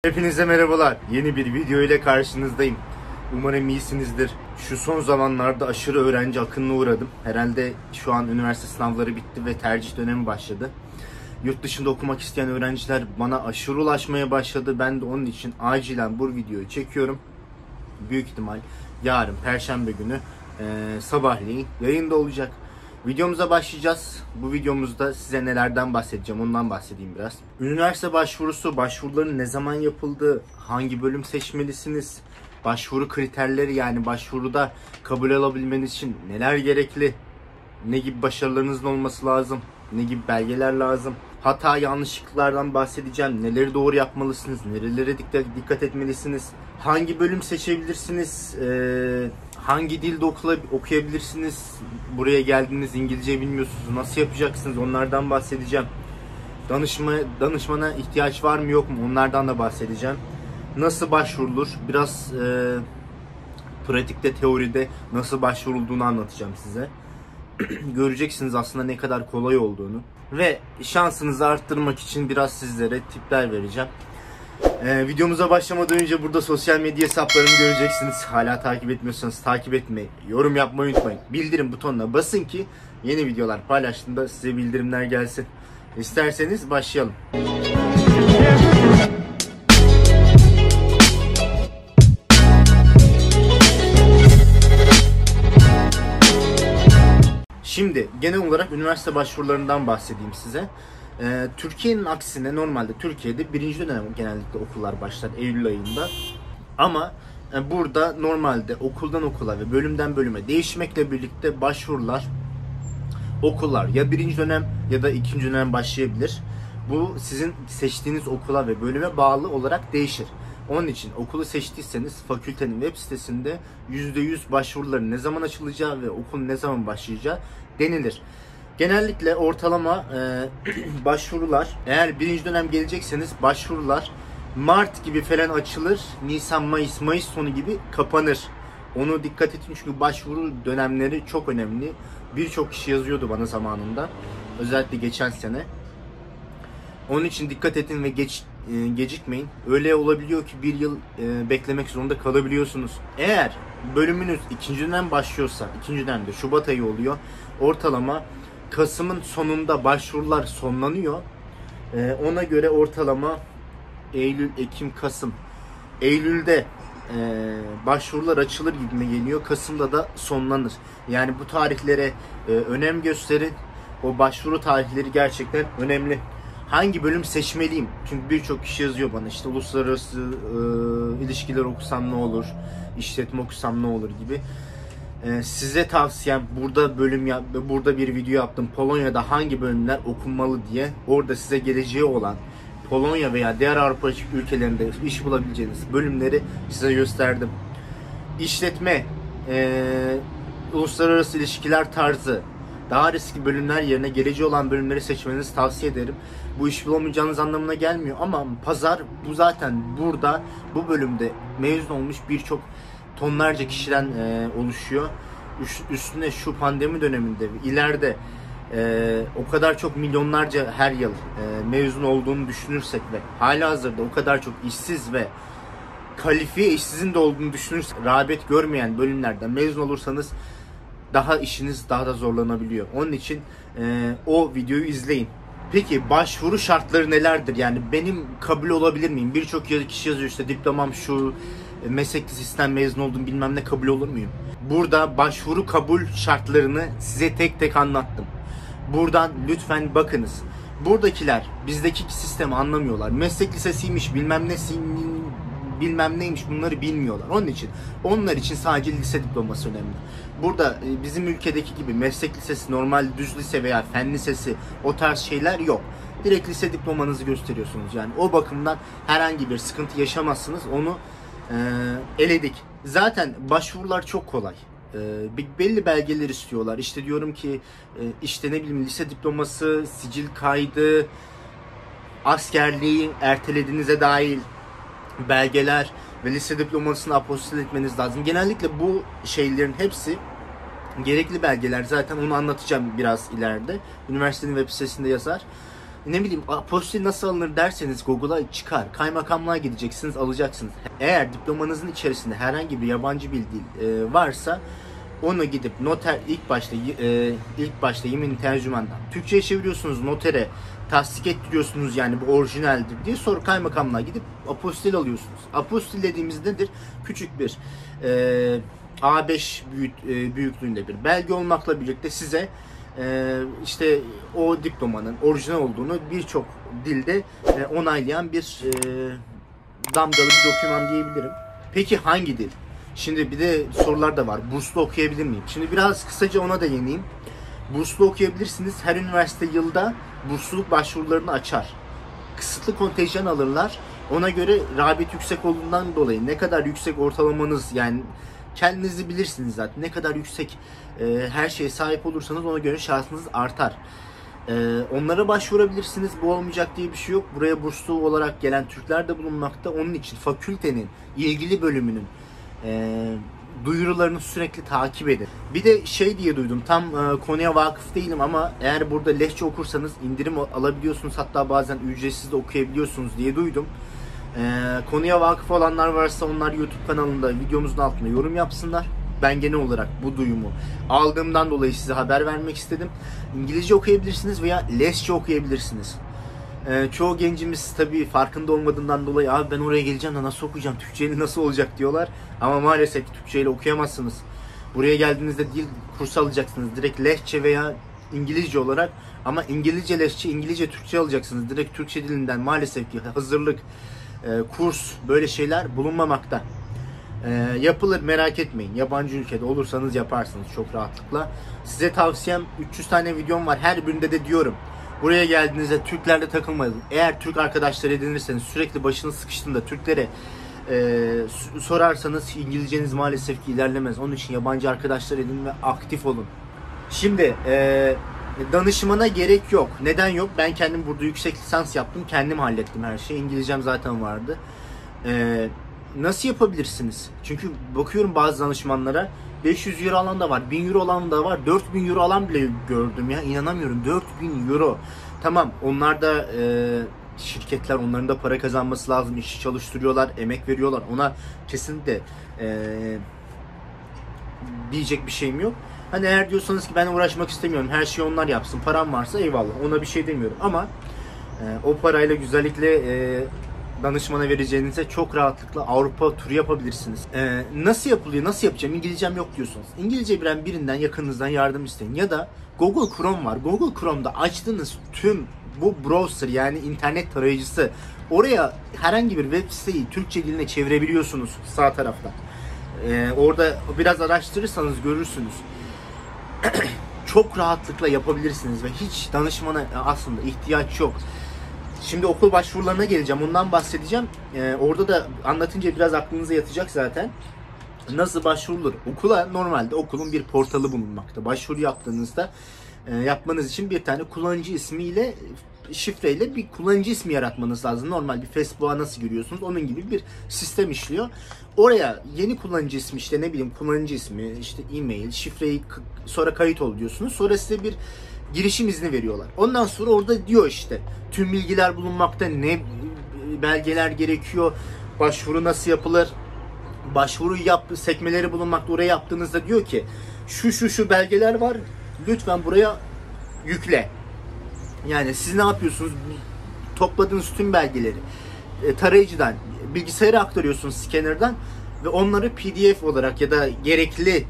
Hepinize merhabalar. Yeni bir video ile karşınızdayım. Umarım iyisinizdir. Şu son zamanlarda aşırı öğrenci akınına uğradım. Herhalde şu an üniversite sınavları bitti ve tercih dönemi başladı. Yurt dışında okumak isteyen öğrenciler bana aşırı ulaşmaya başladı. Ben de onun için acilen bu videoyu çekiyorum. Büyük ihtimal yarın Perşembe günü sabahleyin yayında olacak. Videomuza başlayacağız. Bu videomuzda size nelerden bahsedeceğim, ondan bahsedeyim biraz. Üniversite başvuruların ne zaman yapıldığı, hangi bölüm seçmelisiniz, başvuru kriterleri, yani başvuruda kabul alabilmeniz için neler gerekli, ne gibi başarılarınızın olması lazım, ne gibi belgeler lazım, hata yanlışlıklardan bahsedeceğim, neleri doğru yapmalısınız, nerelere dikkat etmelisiniz, hangi bölüm seçebilirsiniz, hangi dilde okuyabilirsiniz, buraya geldiniz İngilizce bilmiyorsunuz, nasıl yapacaksınız, onlardan bahsedeceğim. Danışmana ihtiyaç var mı yok mu, onlardan da bahsedeceğim. Nasıl başvurulur, biraz pratikte, teoride nasıl başvurulduğunu anlatacağım size. Göreceksiniz aslında ne kadar kolay olduğunu. Ve şansınızı arttırmak için biraz sizlere tipler vereceğim. Videomuza başlamadan önce burada sosyal medya hesaplarımı göreceksiniz. Hala takip etmiyorsanız takip etmeyi, yorum yapmayı unutmayın. Bildirim butonuna basın ki yeni videolar paylaştığımda size bildirimler gelsin. İsterseniz başlayalım. Şimdi genel olarak üniversite başvurularından bahsedeyim size. Türkiye'nin aksine normalde Türkiye'de birinci dönem genellikle okullar başlar Eylül ayında. Ama burada normalde okuldan okula ve bölümden bölüme değişmekle birlikte başvurular okullar ya birinci dönem ya da ikinci dönem başlayabilir. Bu sizin seçtiğiniz okula ve bölüme bağlı olarak değişir. Onun için okulu seçtiyseniz fakültenin web sitesinde %100 başvuruların ne zaman açılacağı ve okulun ne zaman başlayacağı denilir. Genellikle ortalama başvurular, eğer birinci dönem gelecekseniz başvurular Mart gibi falan açılır. Nisan, Mayıs sonu gibi kapanır. Onu dikkat edin çünkü başvuru dönemleri çok önemli. Birçok kişi yazıyordu bana zamanında. Özellikle geçen sene. Onun için dikkat edin ve gecikmeyin. Öyle olabiliyor ki bir yıl beklemek zorunda kalabiliyorsunuz. Eğer bölümünüz ikinci dönem başlıyorsa, ikinci dönemde Şubat ayı oluyor. Ortalama Kasım'ın sonunda başvurular sonlanıyor. Ona göre ortalama Eylül, Ekim, Kasım. Eylül'de başvurular açılır gibime geliyor. Kasım'da da sonlanır. Yani bu tarihlere önem gösterin. O başvuru tarihleri gerçekten önemli. Hangi bölüm seçmeliyim? Çünkü birçok kişi yazıyor bana işte uluslararası ilişkiler okusam ne olur, işletme okusam ne olur gibi. Size tavsiyem burada bir video yaptım. Polonya'da hangi bölümler okunmalı diye. Orada size geleceği olan Polonya veya diğer Avrupa ülkelerinde iş bulabileceğiniz bölümleri size gösterdim. İşletme, uluslararası ilişkiler tarzı daha riskli bölümler yerine geleceği olan bölümleri seçmenizi tavsiye ederim. Bu iş bulamayacağınız anlamına gelmiyor ama pazar bu zaten burada bu bölümde mezun olmuş birçok tonlarca kişiden oluşuyor. Üstüne şu pandemi döneminde ileride o kadar çok milyonlarca her yıl mezun olduğunu düşünürsek ve halihazırda o kadar çok işsiz ve kalifiye işsizin de olduğunu düşünürsek, rağbet görmeyen bölümlerden mezun olursanız işiniz daha da zorlanabiliyor. Onun için o videoyu izleyin. Peki başvuru şartları nelerdir? Yani benim kabul olabilir miyim? Birçok kişi yazıyor işte diplomam şu, meslek lisesinden mezun oldum bilmem ne, kabul olur muyum? Burada başvuru kabul şartlarını size tek tek anlattım. Buradan lütfen bakınız. Buradakiler bizdeki sistemi anlamıyorlar. Meslek lisesiymiş bilmem neymiş bunları bilmiyorlar. Onun için onlar için sadece lise diploması önemli. Burada bizim ülkedeki gibi meslek lisesi, normal düz lise veya fen lisesi o tarz şeyler yok. Direkt lise diplomanızı gösteriyorsunuz. Yani o bakımdan herhangi bir sıkıntı yaşamazsınız. Onu eledik. Zaten başvurular çok kolay. Belli belgeler istiyorlar. İşte diyorum ki işte ne bileyim lise diploması, sicil kaydı, askerliği ertelediğinize dair belgeler ve lise diplomasını apostil etmeniz lazım. Genellikle bu şeylerin hepsi gerekli belgeler. Zaten onu anlatacağım biraz ileride. Üniversitenin web sitesinde yazar. ne bileyim apostil nasıl alınır derseniz Google'a çıkar. Kaymakamlığa gideceksiniz, alacaksınız. Eğer diplomanızın içerisinde herhangi bir yabancı bir dil varsa onu gidip noter ilk başta yemin tercümandan Türkçe'ye çeviriyorsunuz, notere tasdik ettiriyorsunuz yani bu orijinaldir diye, sonra kaymakamlığa gidip apostil alıyorsunuz. Apostil dediğimiz nedir? Küçük bir A5 büyüklüğünde bir belge olmakla birlikte size işte o diplomanın orijinal olduğunu birçok dilde onaylayan bir damgalı bir doküman diyebilirim. Peki hangi dil? Şimdi bir de sorular da var. Burslu okuyabilir miyim? Şimdi biraz kısaca ona da yeneyim. Burslu okuyabilirsiniz. Her üniversite yılda bursluluk başvurularını açar. Kısıtlı kontenjan alırlar. Ona göre rağbet yüksek olduğundan dolayı ne kadar yüksek ortalamanız, yani kendinizi bilirsiniz zaten. Ne kadar yüksek her şeye sahip olursanız ona göre şansınız artar. Onlara başvurabilirsiniz. Bu olmayacak diye bir şey yok. Buraya burslu olarak gelen Türkler de bulunmakta. Onun için fakültenin ilgili bölümünün duyurularını sürekli takip edin. Bir de şey diye duydum, tam konuya vakıf değilim ama eğer burada Lehçe okursanız indirim alabiliyorsunuz, hatta bazen ücretsiz de okuyabiliyorsunuz diye duydum. Konuya vakıf olanlar varsa onlar YouTube kanalında videomuzun altına yorum yapsınlar. Ben genel olarak bu duyumu aldığımdan dolayı size haber vermek istedim. İngilizce okuyabilirsiniz veya Lehçe okuyabilirsiniz. Çoğu gencimiz tabii farkında olmadığından dolayı abi ben oraya geleceğim de nasıl okuyacağım, Türkçeyle nasıl olacak diyorlar. Ama maalesef Türkçeyle okuyamazsınız. Buraya geldiğinizde dil kursu alacaksınız. Direkt Lehçe veya İngilizce olarak, ama İngilizce Lehçe, İngilizce Türkçe alacaksınız. Direkt Türkçe dilinden maalesef ki hazırlık, kurs böyle şeyler bulunmamakta. Yapılır, merak etmeyin. Yabancı ülkede olursanız yaparsınız çok rahatlıkla. Size tavsiyem 300 tane videom var. Her birinde de diyorum. Buraya geldiğinizde Türklerle takılmayın. Eğer Türk arkadaşlar edinirseniz, sürekli başınız sıkıştığında Türklere sorarsanız İngilizceniz maalesef ki ilerlemez. Onun için yabancı arkadaşlar edin ve aktif olun. Şimdi danışmana gerek yok. Neden yok? Ben kendim burada yüksek lisans yaptım. Kendim hallettim her şeyi. İngilizcem zaten vardı. Nasıl yapabilirsiniz? Çünkü bakıyorum bazı danışmanlara 500 euro alan da var, 1000 euro alan da var, 4000 euro alan bile gördüm ya, inanamıyorum, 4000 euro. Tamam, onlar da şirketler, onların da para kazanması lazım, işçi çalıştırıyorlar, emek veriyorlar, ona kesinlikle diyecek bir şeyim yok. Hani eğer diyorsanız ki ben uğraşmak istemiyorum, her şeyi onlar yapsın, param varsa eyvallah, ona bir şey demiyorum ama o parayla güzellikle danışmana vereceğinize çok rahatlıkla Avrupa turu yapabilirsiniz. Nasıl yapılıyor, nasıl yapacağım, İngilizcem yok diyorsunuz. İngilizce bilen birinden, yakınınızdan yardım isteyin. Ya da Google Chrome var. Google Chrome'da açtığınız tüm bu browser, yani internet tarayıcısı, oraya herhangi bir web siteyi Türkçe diline çevirebiliyorsunuz sağ tarafta. Orada biraz araştırırsanız görürsünüz. Çok rahatlıkla yapabilirsiniz ve hiç danışmana aslında ihtiyaç yok. Şimdi okul başvurularına geleceğim. Ondan bahsedeceğim. Orada da anlatınca biraz aklınıza yatacak zaten. Nasıl başvurulur? Okula normalde okulun bir portalı bulunmakta. Başvuru yaptığınızda yapmanız için bir tane kullanıcı ismiyle, şifreyle bir kullanıcı ismi yaratmanız lazım. Normal bir Facebook'a nasıl giriyorsunuz? Onun gibi bir sistem işliyor. Oraya yeni kullanıcı ismi, işte ne bileyim kullanıcı ismi, işte e-mail, şifreyi sonra kayıt ol diyorsunuz. Sonra size bir girişim izni veriyorlar. Ondan sonra orada diyor işte tüm bilgiler bulunmakta, ne belgeler gerekiyor, başvuru nasıl yapılır, başvuru sekmeleri bulunmakta. Oraya yaptığınızda diyor ki şu belgeler var, lütfen buraya yükle. Yani siz ne yapıyorsunuz? Topladığınız tüm belgeleri tarayıcıdan bilgisayara aktarıyorsunuz, scanner'dan, ve onları PDF olarak ya da gerekli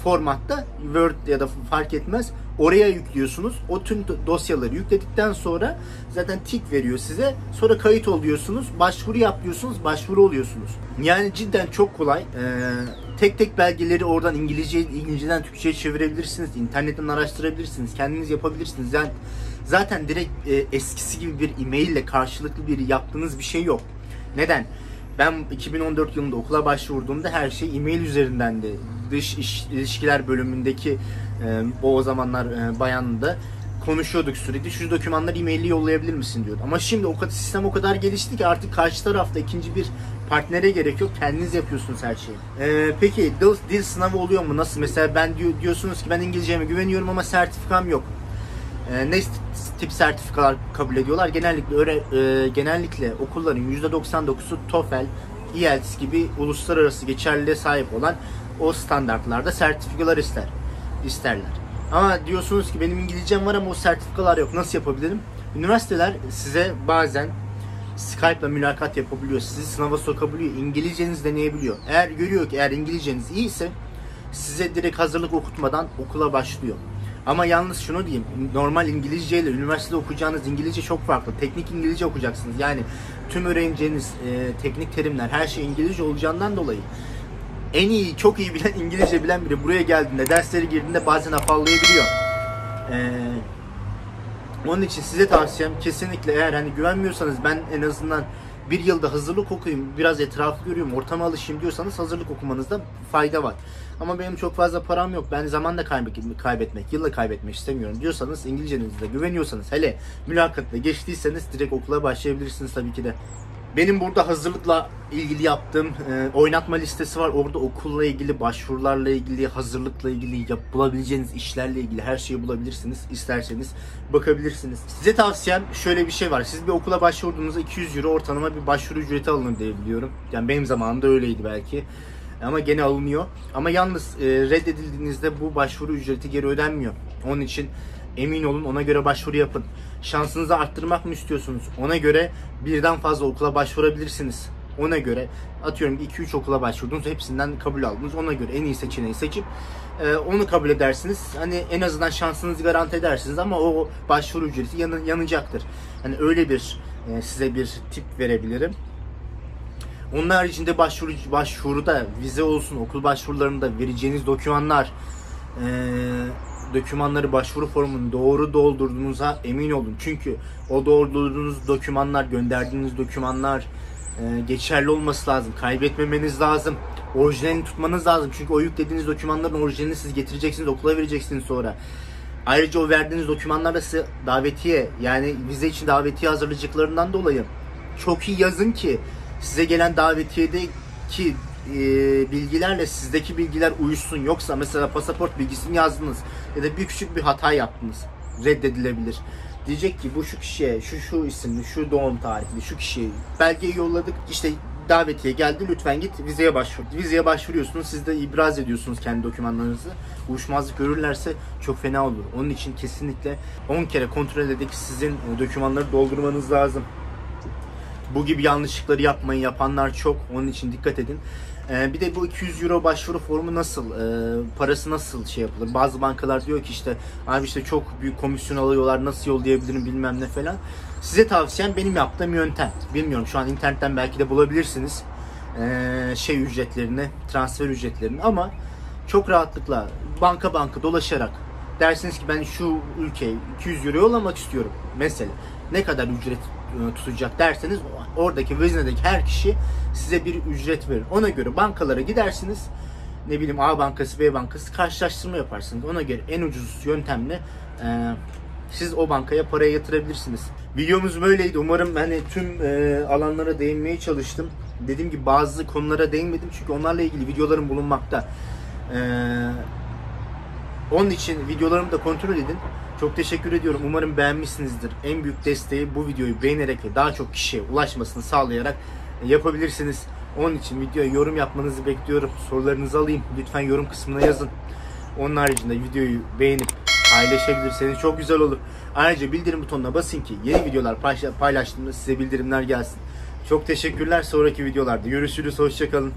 formatta, Word ya da fark etmez, oraya yüklüyorsunuz. O tüm dosyaları yükledikten sonra zaten tik veriyor size. Sonra kayıt oluyorsunuz, başvuru yapıyorsunuz, başvuru oluyorsunuz. Yani cidden çok kolay. Tek tek belgeleri oradan İngilizceden Türkçe'ye çevirebilirsiniz. İnternetten araştırabilirsiniz. Kendiniz yapabilirsiniz. Yani zaten direkt eskisi gibi bir e-mail ile karşılıklı bir yaptığınız bir şey yok. Neden? Ben 2014 yılında okula başvurduğumda her şey e-mail üzerindendi. Dış ilişkiler bölümündeki o zamanlar bayanla konuşuyorduk sürekli. Şu dokümanları e-mail'le yollayabilir misin diyordu. Ama şimdi sistem o kadar gelişti ki artık karşı tarafta ikinci bir partnere gerek yok. Kendiniz yapıyorsunuz her şeyi. Peki dil sınavı oluyor mu? Nasıl? Mesela ben diyorsunuz ki ben İngilizceme güveniyorum ama sertifikam yok. Ne tip sertifikalar kabul ediyorlar? Genellikle okulların %99'u TOEFL, IELTS gibi uluslararası geçerliliğe sahip olan o standartlarda sertifikalar isterler. Ama diyorsunuz ki benim İngilizcem var ama o sertifikalar yok. Nasıl yapabilirim? Üniversiteler size bazen Skype'la mülakat yapabiliyor. Sizi sınava sokabiliyor. İngilizcenizi deneyebiliyor. Eğer görüyor ki İngilizceniz iyiyse size direkt hazırlık okutmadan okula başlıyor. Ama yalnız şunu diyeyim. Normal İngilizce ile üniversitede okuyacağınız İngilizce çok farklı. Teknik İngilizce okuyacaksınız. Yani tüm öğreneceğiniz teknik terimler, her şey İngilizce olacağından dolayı çok iyi bilen, İngilizce bilen biri buraya geldiğinde, derslere girdiğinde bazen afallayabiliyor. Onun için size tavsiyem kesinlikle, eğer hani güvenmiyorsanız, ben en azından bir yılda hazırlık okuyayım, biraz etrafı görüyorum, ortama alışayım diyorsanız hazırlık okumanızda fayda var. Ama benim çok fazla param yok, ben zaman da kaybetmek, yılla kaybetmek istemiyorum diyorsanız, İngilizcenizde güveniyorsanız, hele mülakatla geçtiyseniz direkt okula başlayabilirsiniz tabii ki de. Benim burada hazırlıkla ilgili yaptığım oynatma listesi var. Orada okulla ilgili, başvurularla ilgili, hazırlıkla ilgili, bulabileceğiniz işlerle ilgili her şeyi bulabilirsiniz. İsterseniz bakabilirsiniz. Size tavsiyem şöyle bir şey var. Siz bir okula başvurduğunuzda 200 euro ortalama bir başvuru ücreti alınır diye biliyorum. Yani benim zamanımda öyleydi belki. Ama gene alınıyor. Ama yalnız reddedildiğinizde bu başvuru ücreti geri ödenmiyor. Onun için emin olun, ona göre başvuru yapın. Şansınızı arttırmak mı istiyorsunuz? Ona göre birden fazla okula başvurabilirsiniz. Ona göre atıyorum 2-3 okula başvurdunuz, hepsinden kabul aldınız. Ona göre en iyi seçeneği seçip onu kabul edersiniz. Hani en azından şansınızı garanti edersiniz ama o başvuru ücreti yanacaktır. Hani öyle bir size bir tip verebilirim. Onun haricinde başvuruda vize olsun, okul başvurularında vereceğiniz dokümanları, başvuru formunu doğru doldurduğunuza emin olun. Çünkü o doldurduğunuz dokümanlar, gönderdiğiniz dokümanlar geçerli olması lazım. Kaybetmemeniz lazım. Orijinalini tutmanız lazım. Çünkü o yüklediğiniz dokümanların orijinalini siz getireceksiniz, okula vereceksiniz sonra. Ayrıca o verdiğiniz dokümanlarla size davetiye, yani vize için davetiye hazırlayacaklarından dolayı çok iyi yazın ki size gelen davetiyedeki bilgilerle sizdeki bilgiler uyuşsun. Yoksa mesela pasaport bilgisini yazdınız ya da küçük bir hata yaptınız, reddedilebilir. Diyecek ki bu şu kişiye, şu isimli, şu doğum tarihli, şu kişiye belgeyi yolladık, işte davetiye geldi, lütfen git vizeye başvur. Vizeye başvuruyorsunuz, siz de ibraz ediyorsunuz kendi dokümanlarınızı. Uyuşmazlık görürlerse çok fena olur. Onun için kesinlikle 10 kere kontrol edip sizin dokümanları doldurmanız lazım. Bu gibi yanlışlıkları yapmayın. Yapanlar çok. Onun için dikkat edin. Bir de bu 200 euro başvuru formu nasıl, parası nasıl şey yapılır? Bazı bankalar diyor ki işte abi işte çok büyük komisyon alıyorlar, nasıl yollayabilirim bilmem ne falan. Size tavsiyem benim yaptığım yöntem. Bilmiyorum, şu an internetten belki de bulabilirsiniz ücretlerini, transfer ücretlerini, ama çok rahatlıkla banka dolaşarak dersiniz ki ben şu ülkeye 200 euro yollamak istiyorum mesela. Ne kadar ücret tutacak derseniz oradaki veznedeki her kişi size bir ücret verir. Ona göre bankalara gidersiniz. Ne bileyim, A bankası, B bankası, karşılaştırma yaparsınız. Ona göre en ucuz yöntemle siz o bankaya parayı yatırabilirsiniz. Videomuz böyleydi. Umarım hani tüm alanlara değinmeye çalıştım. Dediğim gibi bazı konulara değinmedim çünkü onlarla ilgili videolarım bulunmakta. Onun için videolarımı da kontrol edin. Çok teşekkür ediyorum. Umarım beğenmişsinizdir. En büyük desteği bu videoyu beğenerek ve daha çok kişiye ulaşmasını sağlayarak yapabilirsiniz. Onun için videoya yorum yapmanızı bekliyorum. Sorularınızı alayım. Lütfen yorum kısmına yazın. Onun haricinde videoyu beğenip paylaşabilirseniz çok güzel olur. Ayrıca bildirim butonuna basın ki yeni videolar paylaştığımda size bildirimler gelsin. Çok teşekkürler. Sonraki videolarda görüşürüz. Hoşça kalın.